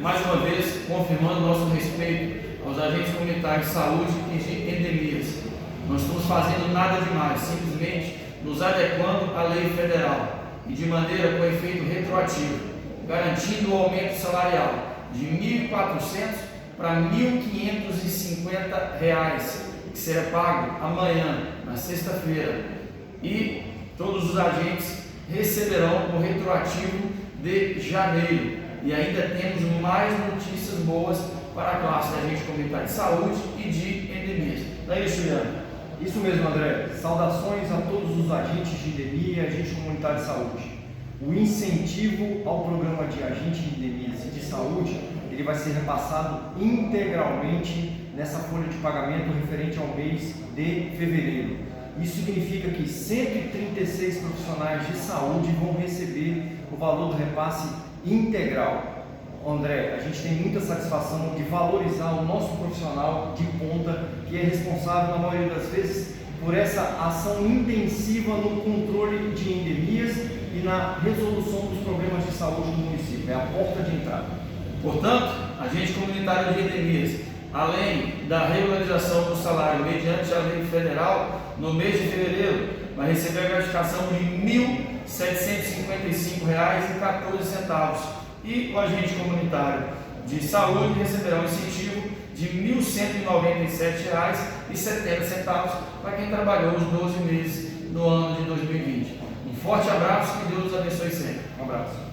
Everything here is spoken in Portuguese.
mais uma vez, confirmando nosso respeito aos agentes comunitários de saúde e de endemias. Não estamos fazendo nada demais, simplesmente nos adequando à lei federal e de maneira com efeito retroativo, garantindo o aumento salarial de R$ 1.400 para R$ 1.550, que será pago amanhã, na sexta-feira, e todos os agentes receberão o retroativo de janeiro. E ainda temos mais notícias boas para a classe da agente comunitária de saúde e de endemias. Não é isso, Juliano? Isso mesmo, André. Saudações a todos os agentes de endemia e agentes comunitários de saúde. O incentivo ao programa de agente de endemias e de saúde, ele vai ser repassado integralmente nessa folha de pagamento referente ao mês de fevereiro. Isso significa que 136 profissionais de saúde vão receber o valor do repasse integral. André, a gente tem muita satisfação de valorizar o nosso profissional de ponta, que é responsável, na maioria das vezes, por essa ação intensiva no controle de endemias e na resolução dos problemas de saúde do município. É a porta de entrada. Portanto, agente comunitário de endemias, além da regularização do salário mediante a lei federal, no mês de fevereiro, vai receber a gratificação de R$ 1.755,14. E o agente comunitário de saúde receberá um incentivo de R$ 1.197,70 para quem trabalhou os 12 meses no ano de 2020. Um forte abraço e que Deus nos abençoe sempre. Um abraço.